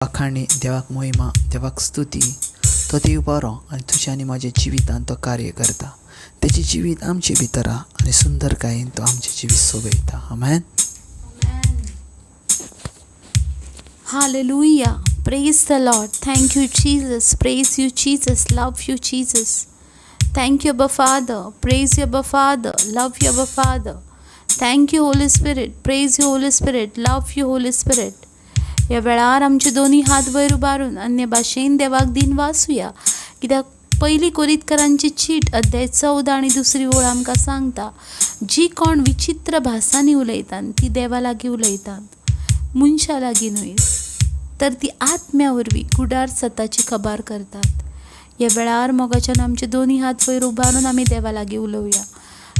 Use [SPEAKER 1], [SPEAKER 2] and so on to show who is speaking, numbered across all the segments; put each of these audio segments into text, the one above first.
[SPEAKER 1] आखाणी देवाक महिमा देवाक स्तुती. तो देव बरो आनी तुज्या आनी म्हाज्या जिवितान तो कार्य करता. तेजे जिवीत आमचे भितर आहा आनी सुंदरकायेन तो आमचे जिवीत सोबयता. आमेन.
[SPEAKER 2] Hallelujah. Praise the Lord. Thank you, Jesus. Praise you, Jesus. Love you, Jesus. Thank you, Abba Father. Praise you, Abba Father. Love you, Abba Father. Thank you, Holy Spirit. Praise you, Holy Spirit. Love you, Holy Spirit. या वेळार आमचे दोन्ही हात वयर उबारून अन्य भाशेन देवाक दिन वाचूया. कित्याक पयली कोरिंथकरांची चीट अध्याय 14 आनी 2 ओळ आमकां सांगता, जी कोण विचित्र भासांनी उलयतात ती देवा लागीं उलयतात, मनशा लागीं न्हय, तर ती आत्म्या वरवीं कुडार सताची खबर करतात. ह्या वेळार मोगाच्यान आमचे दोन्ही हात वयर उबारून आमी देवा लागीं उलोवया,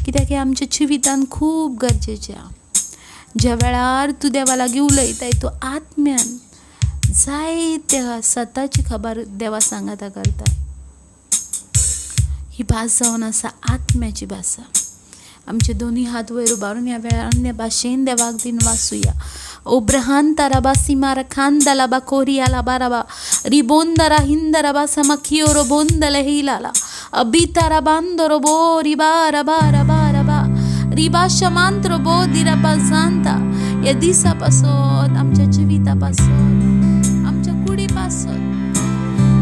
[SPEAKER 2] कित्याक हें आमच्या जिवितान खूब गरजेचें आहा. ज्या वेळार तूं देवा लागीं उलयताय तूं आत्म्यान जायत्या सताची खबर देवा सांगाता करता. ही भास जावन आसा आत्म्याची भासा. आमचे दोन्ही हात वयर उबारून ह्या वेळार अन्य भाशेन देवाक दिन वाचूया. ओब्रहान ताराबा सिमार खान दलाबा कोरिया लाबाराबा रिबोंदरा हिंदराबा समखियोरो बोंदले हिलाला अबी ताराबांदोरोबो रिबा रबा रबा रबा रिबा शमांत्रोबो दिराबा जानता. या दिसापासून आमच्या जिवितापासून आमच्या कुडीपासून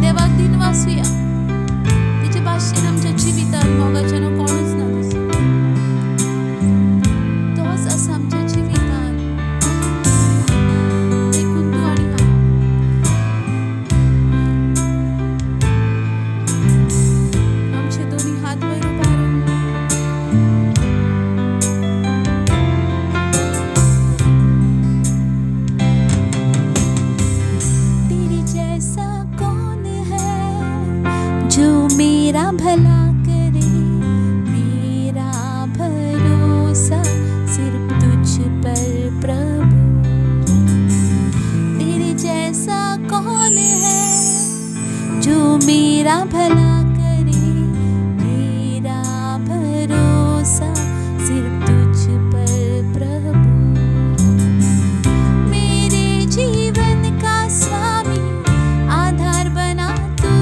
[SPEAKER 2] देवाक दिन वाचूया. तिचे भाशेन आमच्या जिवितान मोगाच्यान कोणूच ना दुसरो. तोच आसा आमच्या जिवितान. देखून तूं आनी हांव आमचे दोन्ही हात वयर उबारून तेरे जैसा कौन है जो मेरा भला करे, मेरा भरोसा सिर्फ तुझ पर प्रभु. तेरे जैसा कौन है जो मेरा भला करे, मेरा भरोसा सिर्फ तुझ पर प्रभु. मेरे जीवन का स्वामी आधार बना तू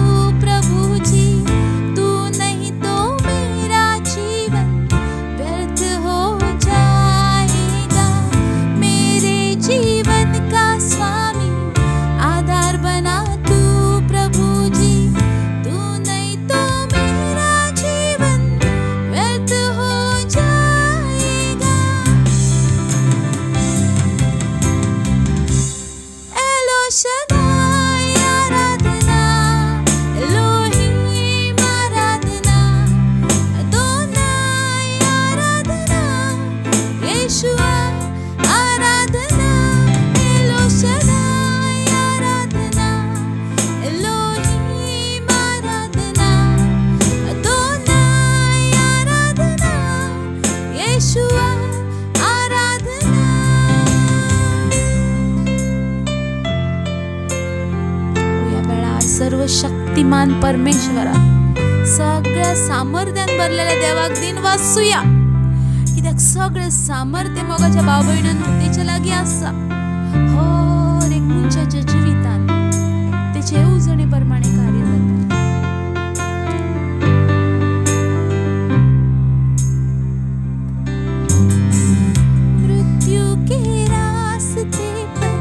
[SPEAKER 2] प्रभु जी. तू नहीं तो मेरा जीवन व्यर्थ हो जाएगा. मेरे जीवन का स्वामी आधार बना तू प्रभु जी. तू नहीं तो मेरा जीवन व्यर्थ हो जाएगा. एलो शदाई आराधना, एलोहीम आराधना, अदोनाई आराधना, येशुआ आराधना. एलो शदाई आराधना, एलोहीम आराधना, अदोनाई आराधना, येशुआ आराधना. या वेळार सर्वशक्तिमान परमेश्वरा सगळ्या सामर्थ्यान भरलेल्या देवाक दिन वाचूया. कित्याक सगळें सामर्थ्य मोगाच्या भाव भयणांनो तेच्या लागीं आसा. हर एक मनशाच्या जिवितान तेचे येवजणे प्रमाणे कार्य जाता. मृत्यु के रास्ते पर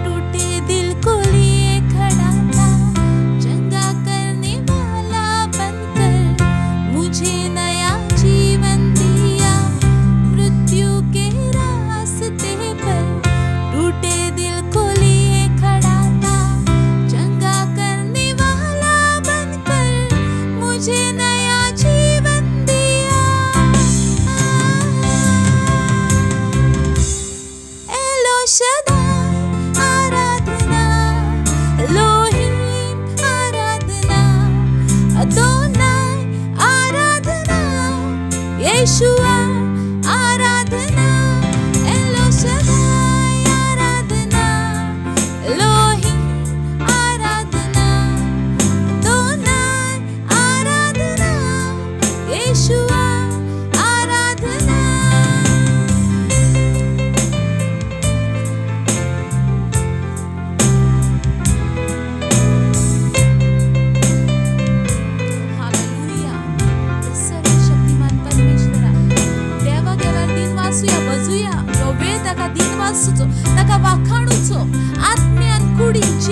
[SPEAKER 2] टूटे दिल को लिए खड़ा था. चंगा करने वाला बनकर मुझे नया जीवन दिया. मृत्यु के रास्ते पर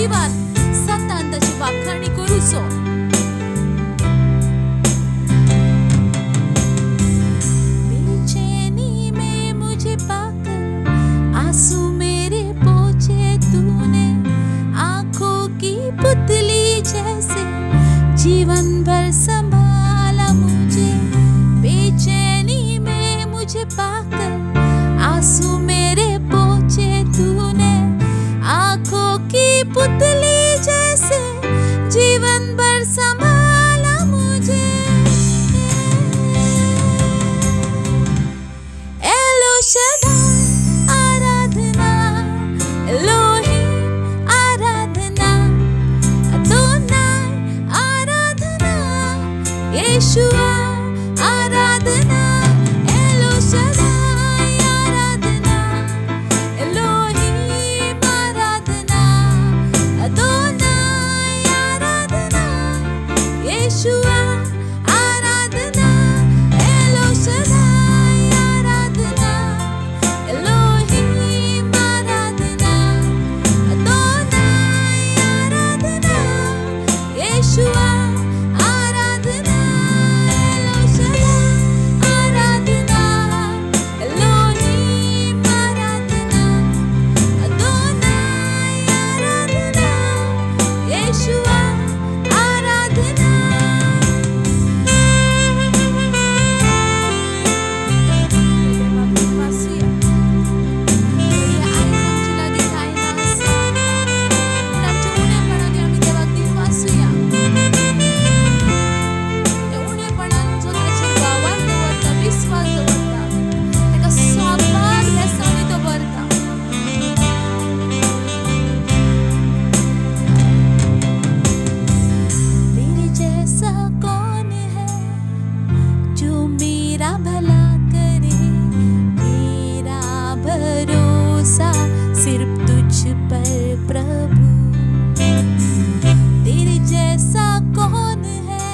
[SPEAKER 2] प्रतिबार सतान ताची वाखाणी करूचो. बेचैनी में मुझे पाकर आंसू मेरे पोंछे तूने, आंखों की पुतली जैसे जीवन भर संभाला मुझे. बेचैनी में मुझे पाकर आंसू मेरे पोंछे तूने, आंखों की पुतली जैसे जीवन भर संभाला मुझे. एलो शदाई आराधना, एलोहिम आराधना, अदोनाई आराधना, येशुआ आराधना. एलो शदाई आराधना, एलोहिम आराधना, अदोनाई आराधना, येशुआ आराधना. एलो शदाई आराधना, एलोहिम आराधना, अदोनाई आराधना, येशुआ आराधना. एलो शदाई आराधना, एलोहिम आराधना, अदोनाई आराधना, येशुआ आराधना. वासूया. या आज आमची लागीं कांय नासता. पूण आमच्या उणेपणांनी आमी देवाक दिन वासूया. त्या उणेपणान जो ताचेर वावर दवरता, विस्वास दवरता, ताका सोबान भेसावणी तो भरता. तेरे जैसा कौन है जो मेरा भला करे, मेरा भरोसा सिर्फ तुझ पर प्रभु. तेरे जैसा कौन है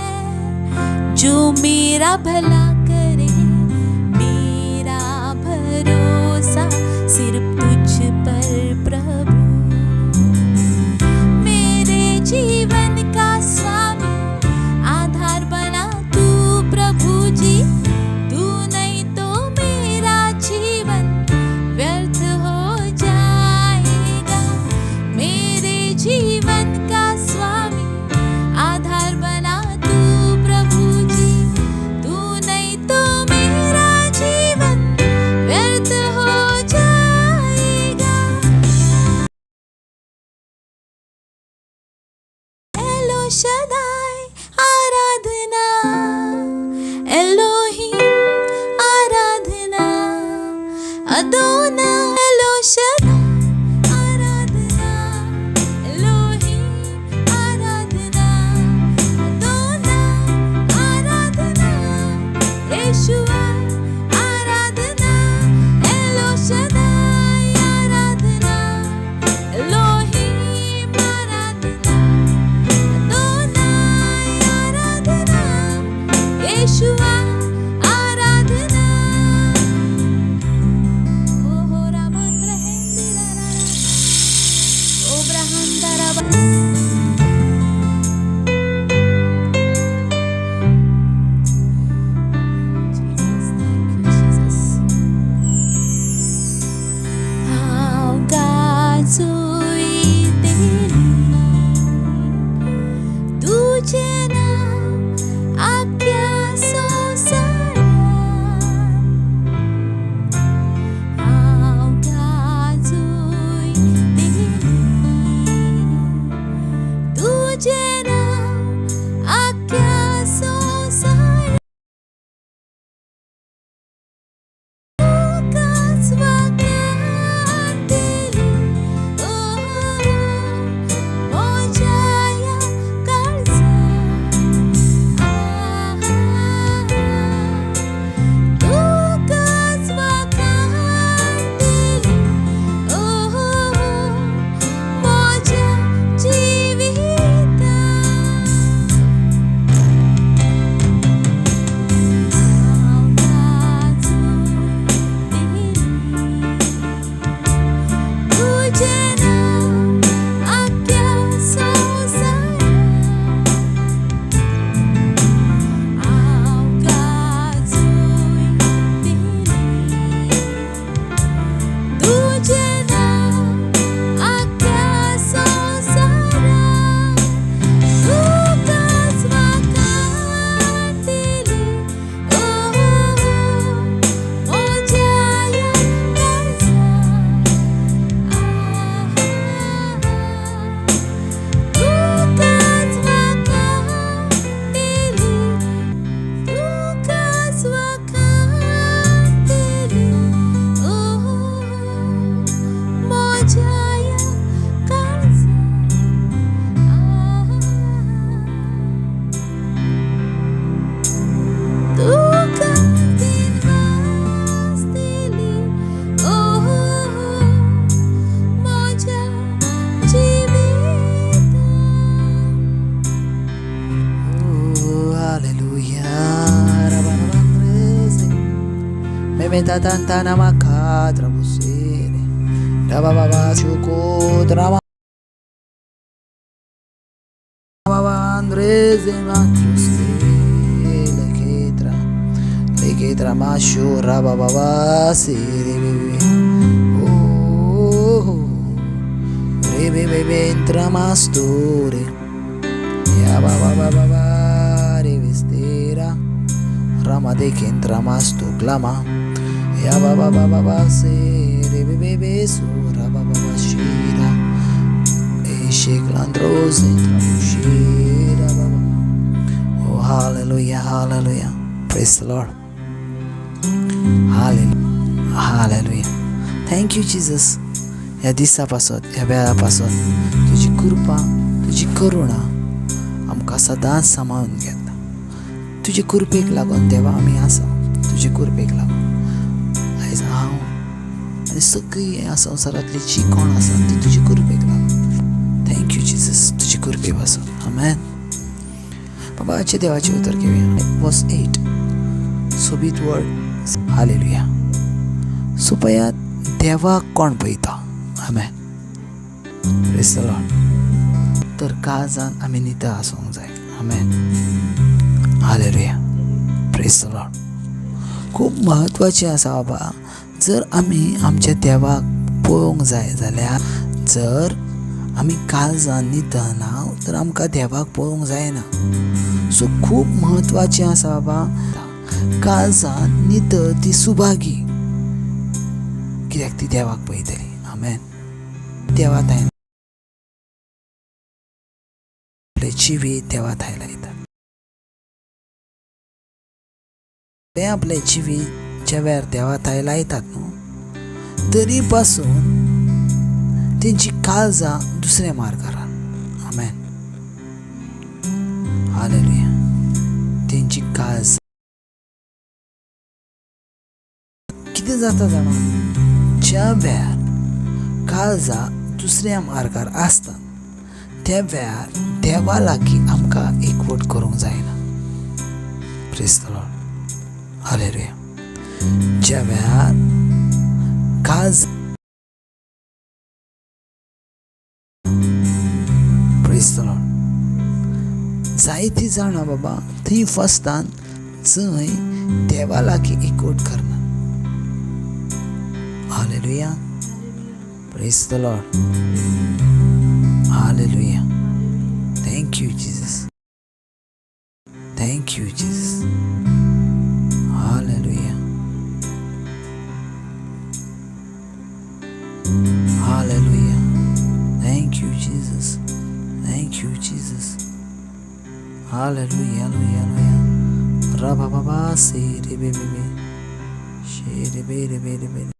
[SPEAKER 2] जो मेरा भला करे, मेरा भरोसा सिर्फ तुझ पर प्रभु. मेरे जीवन का स्वामी आधार बना तू प्रभु जी. तू नहीं तो मेरा जीवन व्यर्थ हो जाएगा. मेरे जीवन का स्वामी आधार बना तू प्रभु जी. तू नहीं तो मेरा जीवन व्यर्थ हो जाएगा. Yellow Shaddai Aradhana, Elohim Aradhana, अदोना. Yellow Shaddai Aradhana, Elohim Aradhana, अदोना Aradhana, येशुआ Aradhana. Yellow Shaddai Aradhana, Elohim Aradhana, अदोना
[SPEAKER 1] Remetatantana macatra busere. Rababa chuko drama. Andres de Matrus Leketra Mashu Rababa Siri. Oh, Rebe Entramastore Yababa Revestera Ramade Kentramasto Glama Yababa Siri Bebe Surababa Shira Sheklandros Intramushira Baba. Oh, hallelujah, hallelujah. Praise the Lord. Hallelujah, hallelujah. Thank you, Jesus. या दिसापासून ह्या वेळापासून तुझी कृपा तुझी करुणा आमकां सदांच सांबाळून घेता. तुजे कृपेक लागून देवा आमी आसा. तुजे कृपेक लागून आयज हांव आनी सगळी ह्या संवसारांतली जी कोण आसा ती तुजी कृपेक लागून. थँक यू जीसस तुजी कृपे पासून. आमेन. बाबा आजच्या देवाचे उतर घेऊया. वर्स 8 सोबीत वर्ड. हालेलुया. सुपया देवाक कोण पळयता. आमेन. Praise the Lord. तर काळजान आमी नितळ आसूंक जाय. Amen. Hallelujah. Praise the Lord. खूब महत्वाचें आसा बाबा. जर आमी आमच्या देवाक पळोवंक जाय जाल्यार जर आमी काळजान नितळ ना तर आमकां देवाक पळोवंक जायना. सो खूब महत्वाचें आसा बाबा. काळजान नितळ ती सुभागी कित्याक ती देवाक पळयतली. आमेन. देवा थाय आपले जिवीत देवा थाय लायता. ते आपले जिवीत ज्या वेळार देवा थाय लायतात न्हू तरी पासून तेंची काळजां दुसऱ्या मार्गारान. आमेन. हालेलुया. तेंची काळजां कितें जाता जाणा ज्या वेळार काळजां दुसऱ्या मार्गार आसता त्या वेळार देवा लागीं आमकां एकवट करूंक जायना. Praise the Lord. हालेलुया. ज्या वेळार काळजां प्रेज द लॉर्ड जायतीं जाणां बाबा थंय फसतान जंय देवा लागीं एकवट करना. Hallelujah. Praise the Lord. Hallelujah. Thank you, Jesus. Thank you, Jesus. Hallelujah. Hallelujah. Thank you, Jesus. Thank you, Jesus. Hallelujah. Hallelujah. Rabba baba se rebe bebe. She rebe rebe rebe.